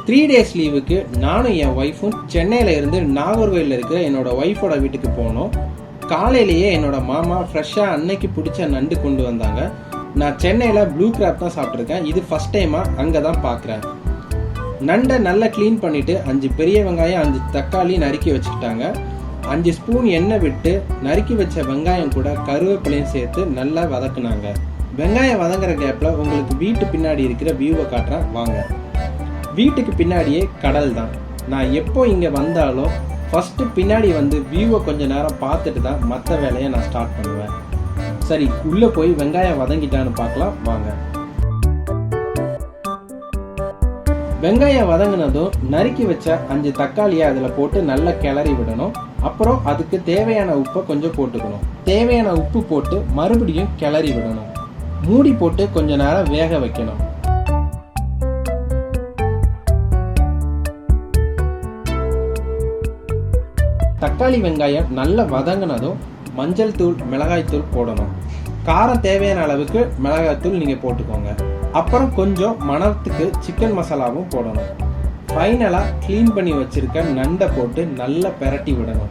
3 days லீவுக்கு நானும் என் ஒய்ஃபும் சென்னையில் இருந்து நாகர்கோயிலில் இருக்கிற என்னோட ஒய்ஃபோட வீட்டுக்கு போனோம். காலையிலேயே என்னோட மாமா ஃப்ரெஷ்ஷாக அன்னைக்கு பிடிச்ச நண்டு கொண்டு வந்தாங்க. நான் சென்னையில் ப்ளூ கிராப் தான் சாப்பிட்ருக்கேன். இது ஃபஸ்ட் டைமாக அங்கே தான் பார்க்குறேன். நண்டை நல்லா க்ளீன் பண்ணிவிட்டு 5 பெரிய வெங்காயம் 5 தக்காளி நறுக்கி வச்சுக்கிட்டாங்க. 5 ஸ்பூன் எண்ணெய் விட்டு நறுக்கி வச்ச வெங்காயம் கூட கருவேப்பிலையும் சேர்த்து நல்லா வதக்குனாங்க. வெங்காயம் வதங்குற கேப்பில் உங்களுக்கு வீட்டு பின்னாடி இருக்கிற வியூவை காட்டுறேன் வாங்க. வீட்டுக்கு பின்னாடியே கடல் தான். நான் எப்போ இங்கே வந்தாலும் ஃபஸ்ட்டு பின்னாடி வந்து வியூவை கொஞ்சம் நேரம் பார்த்துட்டு தான் மற்ற வேலையை நான் ஸ்டார்ட் பண்ணுவேன். சரி, உள்ளே போய் வெங்காயம் வதங்கிட்டான்னு பார்க்கலாம் வாங்க. வெங்காயம் வதங்கினதும் நறுக்கி வச்ச 5 தக்காளியை அதில் போட்டு நல்லா கிளறி விடணும். அப்புறம் அதுக்கு தேவையான உப்பை கொஞ்சம் போட்டுக்கணும். தேவையான உப்பு போட்டு மறுபடியும் கிளறி விடணும். மூடி போட்டு கொஞ்ச நேரம் வேக வைக்கணும். தக்காளி வெங்காயம் நல்லா வதங்கினதும் மஞ்சள் தூள் மிளகாய் தூள் போடணும். காரம் தேவையான அளவுக்கு மிளகாய் தூள் நீங்கள் போட்டுக்கோங்க. அப்புறம் கொஞ்சம் மணத்துக்கு சிக்கன் மசாலாவும் போடணும். ஃபைனலாக க்ளீன் பண்ணி வச்சிருக்க நண்டை போட்டு நல்லா பெரட்டி விடணும்.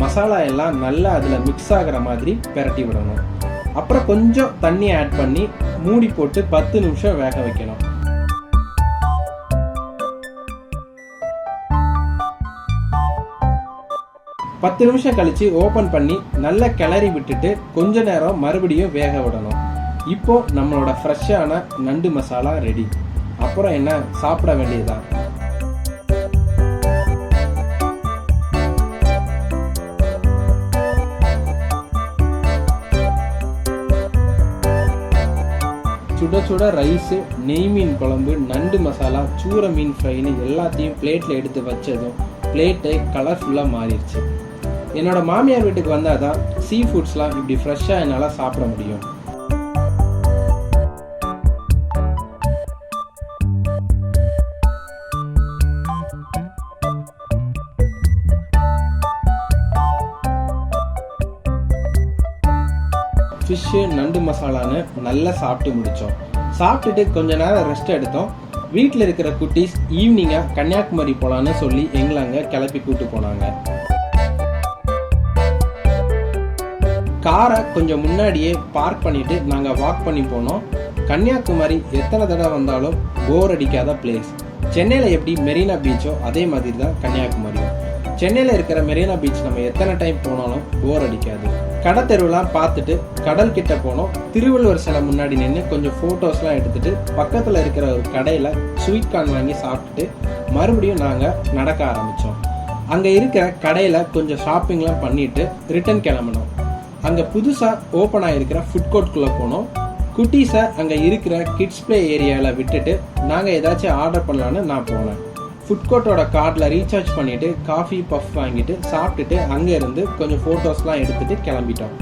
மசாலா எல்லாம் நல்லா அதில் மிக்ஸ் ஆகிற மாதிரி பெரட்டி விடணும். அப்புறம் கொஞ்சம் தண்ணி ஆட் பண்ணி மூடி போட்டு 10 நிமிஷம் வேக வைக்கணும். பத்து நிமிஷம் கழிச்சு ஓப்பன் பண்ணி நல்லா கிளறி விட்டுட்டு கொஞ்ச நேரம் மறுபடியும் வேக விடணும். இப்போ நம்மளோட ஃப்ரெஷ்ஷான நண்டு மசாலா ரெடி. அப்புறம் என்ன, சாப்பிட வேண்டியதுதான். சுட சுட ரைஸு, நெய் மீன் குழம்பு, நண்டு மசாலா, சூர மீன் ஃப்ரைன்னு எல்லாத்தையும் பிளேட்டில் எடுத்து வச்சதும் பிளேட்டு கலர்ஃபுல்லாக மாறிடுச்சு. என்னோட மாமியார் வீட்டுக்கு வந்தால் தான் சீ ஃபுட்ஸ்லாம் இப்படி ஃப்ரெஷ்ஷாக என்னால் சாப்பிட முடியும். ஃபிஷ்ஷு நண்டு மசாலான்னு நல்லா சாப்பிட்டு முடித்தோம். சாப்பிட்டுட்டு கொஞ்ச நேரம் ரெஸ்ட் எடுத்தோம். வீட்டில் இருக்கிற குட்டீஸ் ஈவினிங்காக கன்னியாகுமரி போகலான்னு சொல்லி எங்களை அங்கே கிளப்பி கூப்பிட்டு போனாங்க. காரை கொஞ்சம் முன்னாடியே பார்க் பண்ணிட்டு நாங்கள் வாக் பண்ணி போனோம். கன்னியாகுமரி எத்தனை தடவை வந்தாலும் போர் அடிக்காத பிளேஸ். சென்னையில் எப்படி மெரினா பீச்சோ அதே மாதிரி தான் கன்னியாகுமரியும். சென்னையில் இருக்கிற மெரினா பீச் நம்ம எத்தனை டைம் போனாலும் போர் அடிக்காது. கடத்தெருவெலாம் பார்த்துட்டு கடல் கிட்ட போனோம். திருவள்ளுவர் சிலை முன்னாடி நின்று கொஞ்சம் ஃபோட்டோஸ்லாம் எடுத்துட்டு பக்கத்தில் இருக்கிற ஒரு கடையில் ஸ்வீட் கார்ன் வாங்கி சாப்பிட்டுட்டு மறுபடியும் நாங்கள் நடக்க ஆரம்பித்தோம். அங்கே இருக்கிற கடையில் கொஞ்சம் ஷாப்பிங்லாம் பண்ணிட்டு ரிட்டர்ன் கிளம்பினோம். அங்கே புதுசாக ஓப்பன் ஆகிருக்கிற ஃபுட் கோர்ட்குள்ளே போனோம். குட்டீஸை அங்கே இருக்கிற கிட்ஸ் பிளே ஏரியாவில் விட்டுட்டு நாங்கள் ஏதாச்சும் ஆர்டர் பண்ணலான்னு நான் போனேன். ஃபுட் கோர்ட்டோட கார்டில் ரீசார்ஜ் பண்ணிவிட்டு காஃபி பஃப் வாங்கிட்டு சாப்பிட்டுட்டு அங்கேருந்து கொஞ்சம் ஃபோட்டோஸ்லாம் எடுத்துகிட்டு கிளம்பிட்டோம்.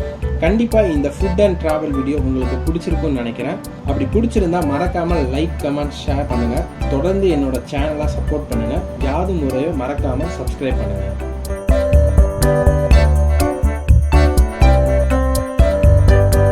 கண்டிப்பாக இந்த ஃபுட் அண்ட் ட்ராவல் வீடியோ உங்களுக்கு பிடிச்சிருக்குன்னு நினைக்கிறேன். அப்படி பிடிச்சிருந்தா மறக்காமல் லைக், கமெண்ட், ஷேர் பண்ணுங்கள். தொடர்ந்து என்னோட சேனலை சப்போர்ட் பண்ணுங்கள். யாதும் முறையை மறக்காமல் சப்ஸ்கிரைப் பண்ணுங்கள்.